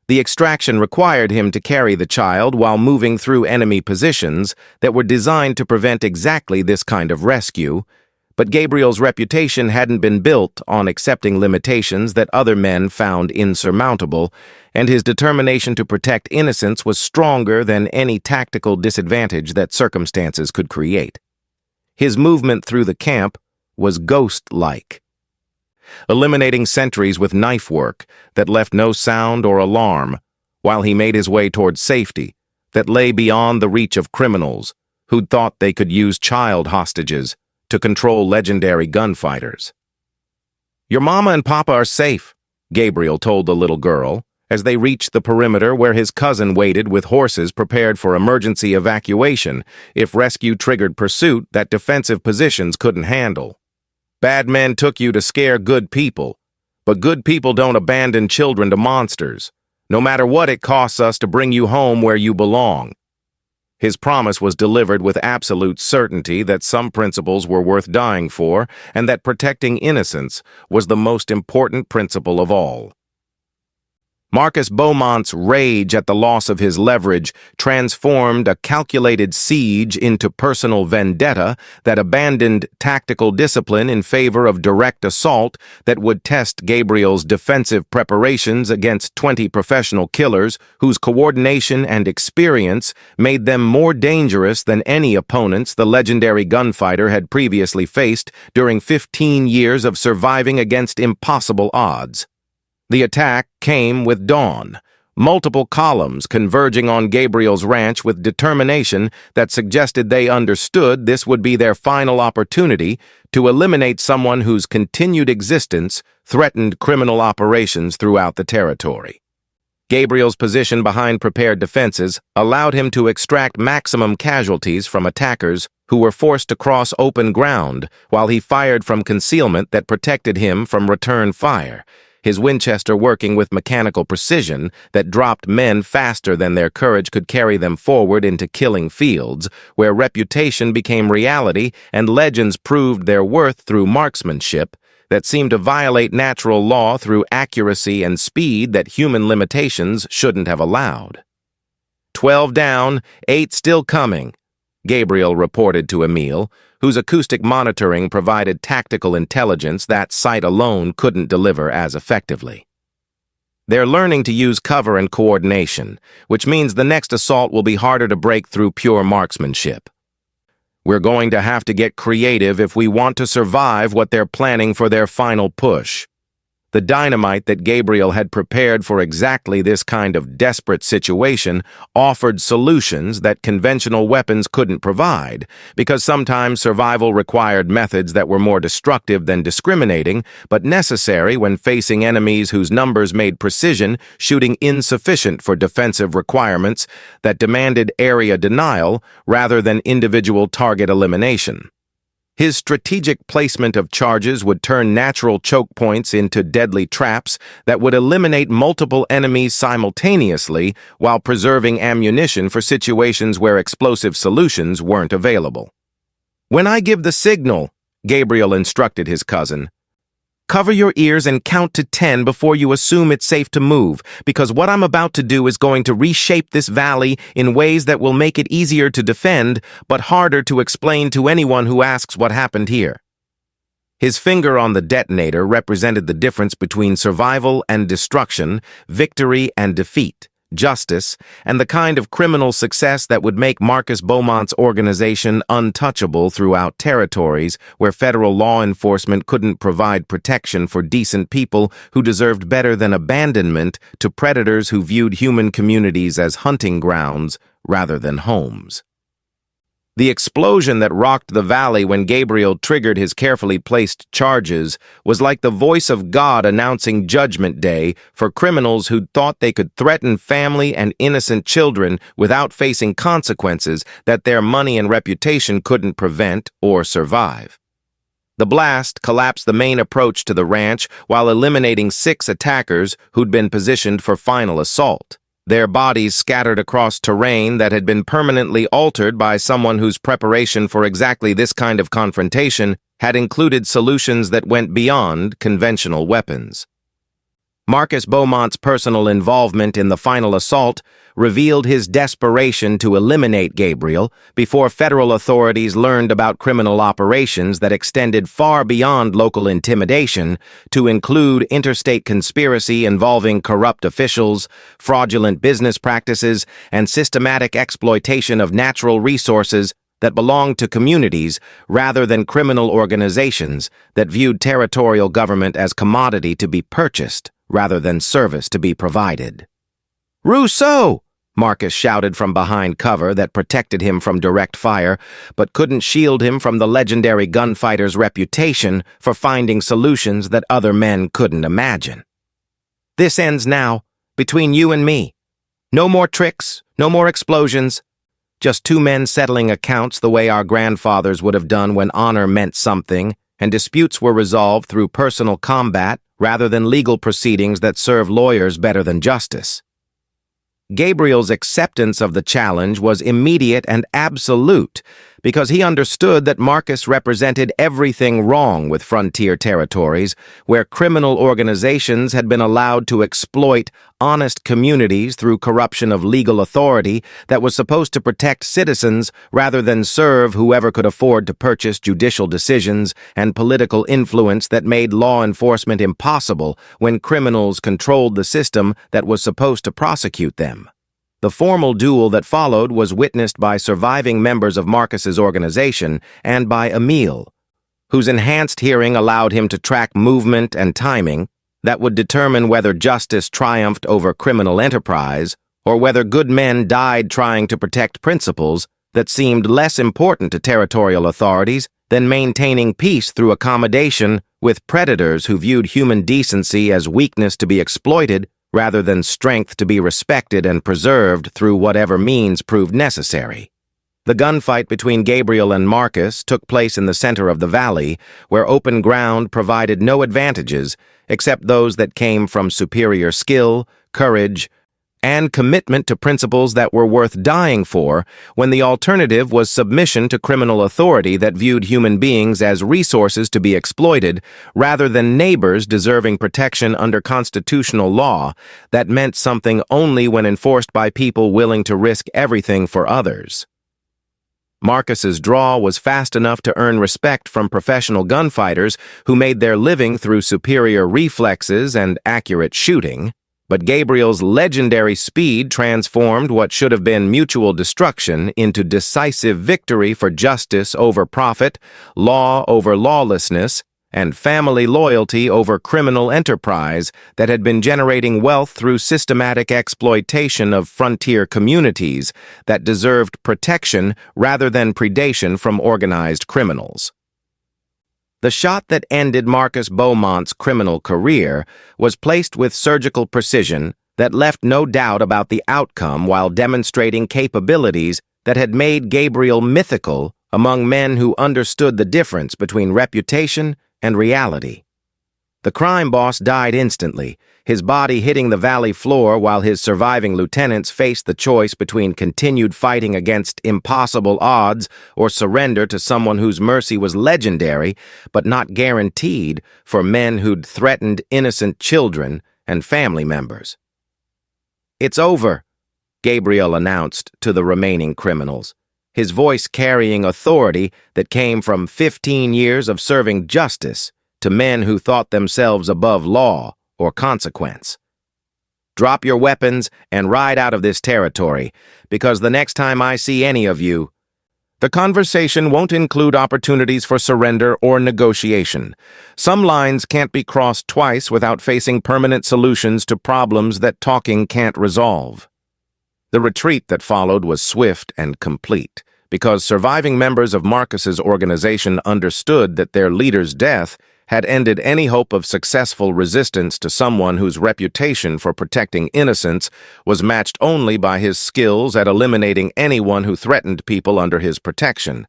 The extraction required him to carry the child while moving through enemy positions that were designed to prevent exactly this kind of rescue, but Gabriel's reputation hadn't been built on accepting limitations that other men found insurmountable, and his determination to protect innocence was stronger than any tactical disadvantage that circumstances could create. His movement through the camp was ghost-like, eliminating sentries with knife work that left no sound or alarm, while he made his way towards safety that lay beyond the reach of criminals who'd thought they could use child hostages to control legendary gunfighters. "Your mama and papa are safe," Gabriel told the little girl as they reached the perimeter where his cousin waited with horses prepared for emergency evacuation if rescue triggered pursuit that defensive positions couldn't handle. "Bad men took you to scare good people, but good people don't abandon children to monsters, no matter what it costs us to bring you home where you belong." His promise was delivered with absolute certainty that some principles were worth dying for and that protecting innocence was the most important principle of all. Marcus Beaumont's rage at the loss of his leverage transformed a calculated siege into personal vendetta that abandoned tactical discipline in favor of direct assault that would test Gabriel's defensive preparations against 20 professional killers whose coordination and experience made them more dangerous than any opponents the legendary gunfighter had previously faced during 15 years of surviving against impossible odds. The attack came with dawn, multiple columns converging on Gabriel's ranch with determination that suggested they understood this would be their final opportunity to eliminate someone whose continued existence threatened criminal operations throughout the territory. Gabriel's position behind prepared defenses allowed him to extract maximum casualties from attackers who were forced to cross open ground while he fired from concealment that protected him from return fire, his Winchester working with mechanical precision that dropped men faster than their courage could carry them forward into killing fields, where reputation became reality and legends proved their worth through marksmanship that seemed to violate natural law through accuracy and speed that human limitations shouldn't have allowed. 12 down, 8 still coming, Gabriel reported to Emil, whose acoustic monitoring provided tactical intelligence that sight alone couldn't deliver as effectively. They're learning to use cover and coordination, which means the next assault will be harder to break through pure marksmanship. We're going to have to get creative if we want to survive what they're planning for their final push. The dynamite that Gabriel had prepared for exactly this kind of desperate situation offered solutions that conventional weapons couldn't provide, because sometimes survival required methods that were more destructive than discriminating, but necessary when facing enemies whose numbers made precision shooting insufficient for defensive requirements that demanded area denial rather than individual target elimination. His strategic placement of charges would turn natural choke points into deadly traps that would eliminate multiple enemies simultaneously while preserving ammunition for situations where explosive solutions weren't available. "When I give the signal," Gabriel instructed his cousin, "cover your ears and count to 10 before you assume it's safe to move, because what I'm about to do is going to reshape this valley in ways that will make it easier to defend, but harder to explain to anyone who asks what happened here." His finger on the detonator represented the difference between survival and destruction, victory and defeat, justice, and the kind of criminal success that would make Marcus Beaumont's organization untouchable throughout territories where federal law enforcement couldn't provide protection for decent people who deserved better than abandonment to predators who viewed human communities as hunting grounds rather than homes. The explosion that rocked the valley when Gabriel triggered his carefully placed charges was like the voice of God announcing Judgment Day for criminals who'd thought they could threaten family and innocent children without facing consequences that their money and reputation couldn't prevent or survive. The blast collapsed the main approach to the ranch while eliminating 6 attackers who'd been positioned for final assault, their bodies scattered across terrain that had been permanently altered by someone whose preparation for exactly this kind of confrontation had included solutions that went beyond conventional weapons. Marcus Beaumont's personal involvement in the final assault revealed his desperation to eliminate Gabriel before federal authorities learned about criminal operations that extended far beyond local intimidation to include interstate conspiracy involving corrupt officials, fraudulent business practices, and systematic exploitation of natural resources that belonged to communities rather than criminal organizations that viewed territorial government as commodity to be purchased rather than service to be provided. "Rousseau!" Marcus shouted from behind cover that protected him from direct fire, but couldn't shield him from the legendary gunfighter's reputation for finding solutions that other men couldn't imagine. "This ends now, between you and me. No more tricks, no more explosions. Just 2 men settling accounts the way our grandfathers would have done when honor meant something, and disputes were resolved through personal combat rather than legal proceedings that serve lawyers better than justice." Gabriel's acceptance of the challenge was immediate and absolute because he understood that Marcus represented everything wrong with frontier territories where criminal organizations had been allowed to exploit honest communities through corruption of legal authority that was supposed to protect citizens rather than serve whoever could afford to purchase judicial decisions and political influence that made law enforcement impossible when criminals controlled the system that was supposed to prosecute them. The formal duel that followed was witnessed by surviving members of Marcus's organization and by Emil, whose enhanced hearing allowed him to track movement and timing that would determine whether justice triumphed over criminal enterprise or whether good men died trying to protect principles that seemed less important to territorial authorities than maintaining peace through accommodation with predators who viewed human decency as weakness to be exploited rather than strength to be respected and preserved through whatever means proved necessary. The gunfight between Gabriel and Marcus took place in the center of the valley, where open ground provided no advantages except those that came from superior skill, courage, and commitment to principles that were worth dying for when the alternative was submission to criminal authority that viewed human beings as resources to be exploited rather than neighbors deserving protection under constitutional law that meant something only when enforced by people willing to risk everything for others. Marcus's draw was fast enough to earn respect from professional gunfighters who made their living through superior reflexes and accurate shooting, but Gabriel's legendary speed transformed what should have been mutual destruction into decisive victory for justice over profit, law over lawlessness, and family loyalty over criminal enterprise that had been generating wealth through systematic exploitation of frontier communities that deserved protection rather than predation from organized criminals. The shot that ended Marcus Beaumont's criminal career was placed with surgical precision that left no doubt about the outcome while demonstrating capabilities that had made Gabriel mythical among men who understood the difference between reputation and reality. The crime boss died instantly, his body hitting the valley floor while his surviving lieutenants faced the choice between continued fighting against impossible odds or surrender to someone whose mercy was legendary but not guaranteed for men who'd threatened innocent children and family members. "It's over," Gabriel announced to the remaining criminals, his voice carrying authority that came from 15 years of serving justice to men who thought themselves above law or consequence. Drop your weapons and ride out of this territory, because the next time I see any of you, the conversation won't include opportunities for surrender or negotiation. Some lines can't be crossed twice without facing permanent solutions to problems that talking can't resolve. The retreat that followed was swift and complete, because surviving members of Marcus's organization understood that their leader's death had ended any hope of successful resistance to someone whose reputation for protecting innocence was matched only by his skills at eliminating anyone who threatened people under his protection.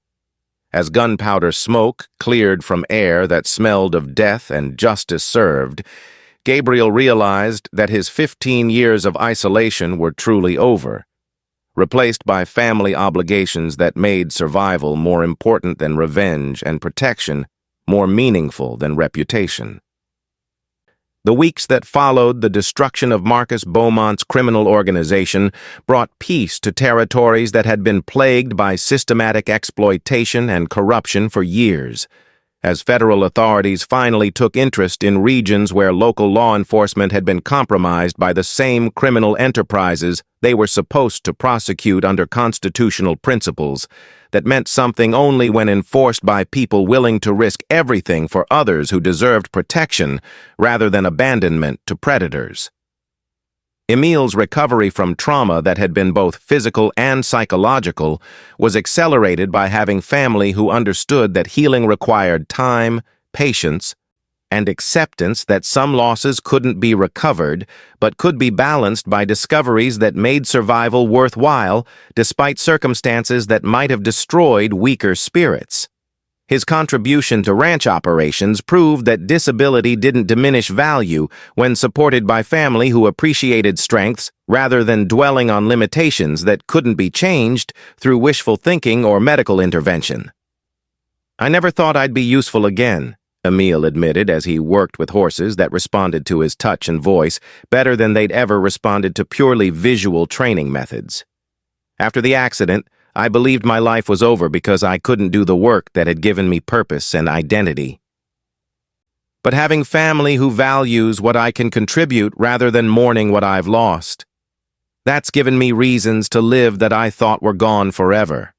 As gunpowder smoke cleared from air that smelled of death and justice served, Gabriel realized that his 15 years of isolation were truly over, replaced by family obligations that made survival more important than revenge and protection more meaningful than reputation. The weeks that followed the destruction of Marcus Beaumont's criminal organization brought peace to territories that had been plagued by systematic exploitation and corruption for years, as federal authorities finally took interest in regions where local law enforcement had been compromised by the same criminal enterprises they were supposed to prosecute under constitutional principles that meant something only when enforced by people willing to risk everything for others who deserved protection rather than abandonment to predators. Emil's recovery from trauma that had been both physical and psychological was accelerated by having family who understood that healing required time, patience, and acceptance that some losses couldn't be recovered but could be balanced by discoveries that made survival worthwhile despite circumstances that might have destroyed weaker spirits. His contribution to ranch operations proved that disability didn't diminish value when supported by family who appreciated strengths rather than dwelling on limitations that couldn't be changed through wishful thinking or medical intervention. "I never thought I'd be useful again," Emil admitted as he worked with horses that responded to his touch and voice better than they'd ever responded to purely visual training methods. "After the accident, I believed my life was over because I couldn't do the work that had given me purpose and identity. But having family who values what I can contribute rather than mourning what I've lost, that's given me reasons to live that I thought were gone forever."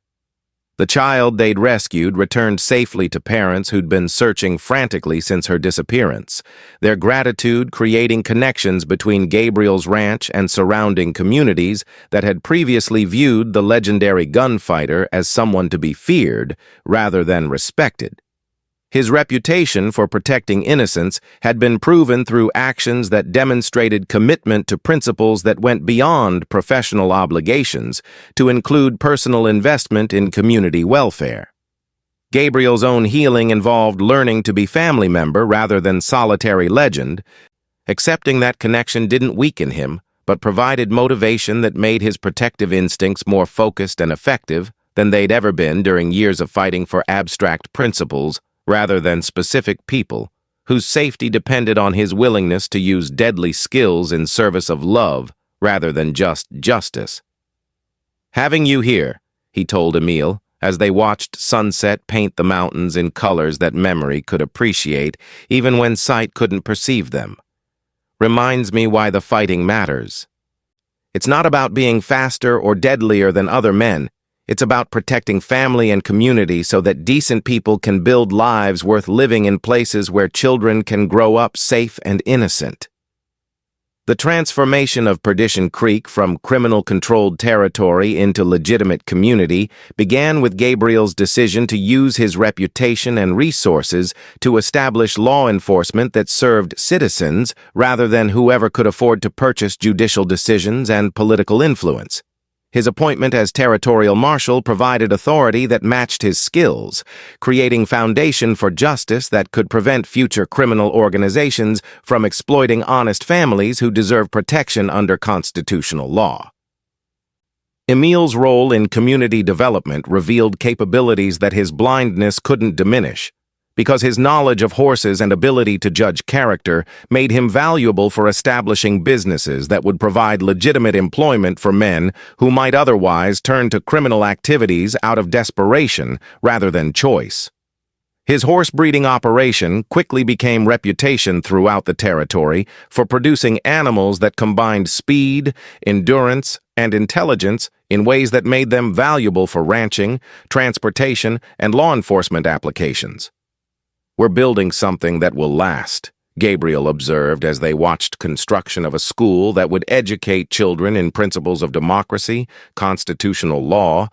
The child they'd rescued returned safely to parents who'd been searching frantically since her disappearance, their gratitude creating connections between Gabriel's ranch and surrounding communities that had previously viewed the legendary gunfighter as someone to be feared rather than respected. His reputation for protecting innocence had been proven through actions that demonstrated commitment to principles that went beyond professional obligations to include personal investment in community welfare. Gabriel's own healing involved learning to be family member rather than solitary legend. Accepting that connection didn't weaken him, but provided motivation that made his protective instincts more focused and effective than they'd ever been during years of fighting for abstract principles rather than specific people, whose safety depended on his willingness to use deadly skills in service of love rather than just justice. "Having you here," he told Emil, as they watched sunset paint the mountains in colors that memory could appreciate even when sight couldn't perceive them, "reminds me why the fighting matters. It's not about being faster or deadlier than other men. It's about protecting family and community so that decent people can build lives worth living in places where children can grow up safe and innocent." The transformation of Perdition Creek from criminal-controlled territory into legitimate community began with Gabriel's decision to use his reputation and resources to establish law enforcement that served citizens rather than whoever could afford to purchase judicial decisions and political influence. His appointment as territorial marshal provided authority that matched his skills, creating foundation for justice that could prevent future criminal organizations from exploiting honest families who deserve protection under constitutional law. Emil's role in community development revealed capabilities that his blindness couldn't diminish, because his knowledge of horses and ability to judge character made him valuable for establishing businesses that would provide legitimate employment for men who might otherwise turn to criminal activities out of desperation rather than choice. His horse breeding operation quickly became reputation throughout the territory for producing animals that combined speed, endurance, and intelligence in ways that made them valuable for ranching, transportation, and law enforcement applications. "We're building something that will last," Gabriel observed as they watched construction of a school that would educate children in principles of democracy, constitutional law,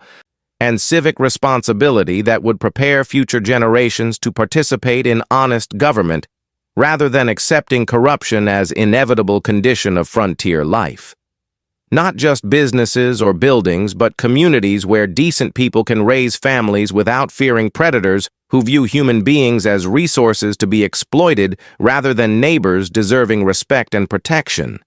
and civic responsibility that would prepare future generations to participate in honest government rather than accepting corruption as inevitable condition of frontier life. Not just businesses or buildings, but communities where decent people can raise families without fearing predators who view human beings as resources to be exploited rather than neighbors deserving respect and protection.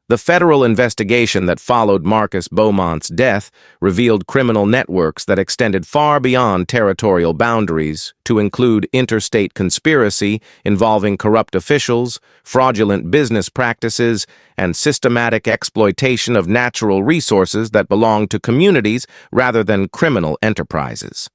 The federal investigation that followed Marcus Beaumont's death revealed criminal networks that extended far beyond territorial boundaries to include interstate conspiracy involving corrupt officials, fraudulent business practices, and systematic exploitation of natural resources that belong to communities rather than criminal enterprises.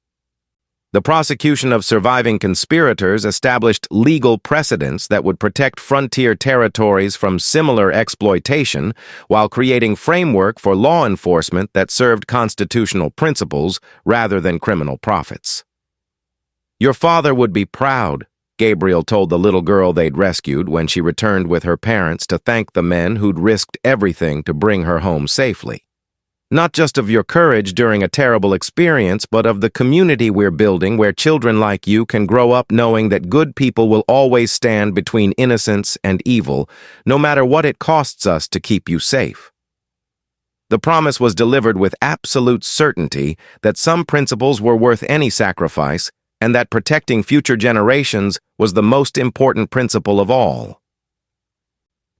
The prosecution of surviving conspirators established legal precedents that would protect frontier territories from similar exploitation while creating framework for law enforcement that served constitutional principles rather than criminal profits. "Your father would be proud," Gabriel told the little girl they'd rescued when she returned with her parents to thank the men who'd risked everything to bring her home safely. "Not just of your courage during a terrible experience, but of the community we're building where children like you can grow up knowing that good people will always stand between innocence and evil, no matter what it costs us to keep you safe." The promise was delivered with absolute certainty that some principles were worth any sacrifice and that protecting future generations was the most important principle of all.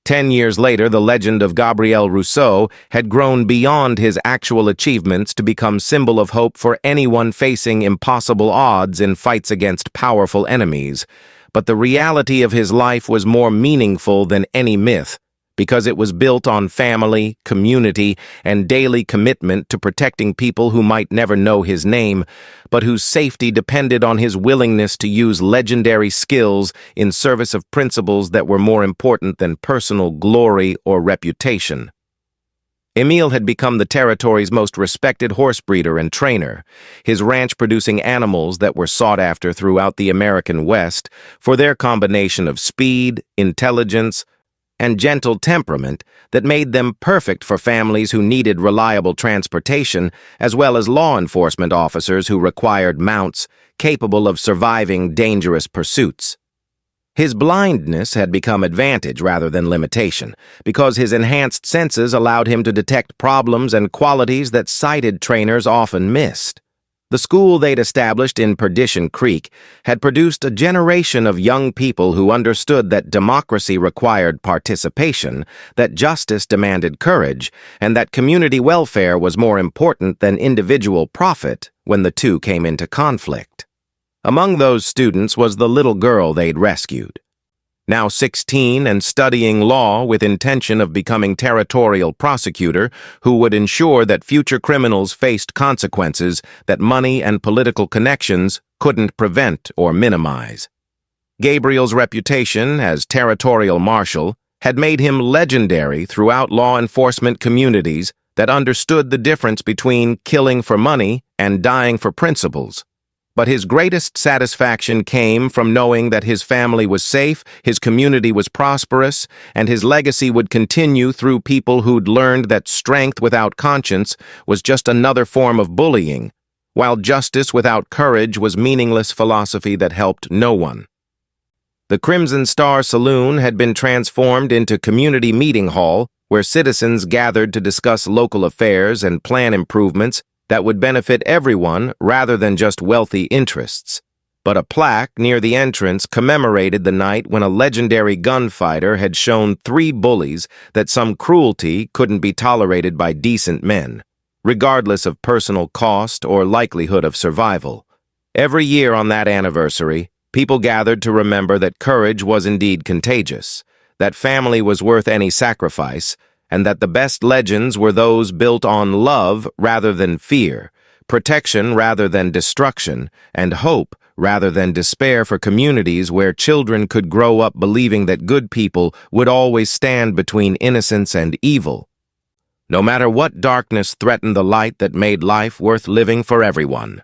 10 years later, the legend of Gabriel Rousseau had grown beyond his actual achievements to become symbol of hope for anyone facing impossible odds in fights against powerful enemies. But the reality of his life was more meaningful than any myth, because it was built on family, community, and daily commitment to protecting people who might never know his name, but whose safety depended on his willingness to use legendary skills in service of principles that were more important than personal glory or reputation. Emil had become the territory's most respected horse breeder and trainer, his ranch producing animals that were sought after throughout the American West for their combination of speed, intelligence, and gentle temperament that made them perfect for families who needed reliable transportation, as well as law enforcement officers who required mounts capable of surviving dangerous pursuits. His blindness had become advantage rather than limitation, because his enhanced senses allowed him to detect problems and qualities that sighted trainers often missed. The school they'd established in Perdition Creek had produced a generation of young people who understood that democracy required participation, that justice demanded courage, and that community welfare was more important than individual profit when the two came into conflict. Among those students was the little girl they'd rescued. Now 16 and studying law with intention of becoming territorial prosecutor who would ensure that future criminals faced consequences that money and political connections couldn't prevent or minimize. Gabriel's reputation as territorial marshal had made him legendary throughout law enforcement communities that understood the difference between killing for money and dying for principles. But his greatest satisfaction came from knowing that his family was safe, his community was prosperous, and his legacy would continue through people who'd learned that strength without conscience was just another form of bullying, while justice without courage was meaningless philosophy that helped no one. The Crimson Star Saloon had been transformed into community meeting hall where citizens gathered to discuss local affairs and plan improvements that would benefit everyone rather than just wealthy interests. But a plaque near the entrance commemorated the night when a legendary gunfighter had shown 3 bullies that some cruelty couldn't be tolerated by decent men, regardless of personal cost or likelihood of survival. Every year on that anniversary, people gathered to remember that courage was indeed contagious, that family was worth any sacrifice, and that the best legends were those built on love rather than fear, protection rather than destruction, and hope rather than despair for communities where children could grow up believing that good people would always stand between innocence and evil, no matter what darkness threatened the light that made life worth living for everyone.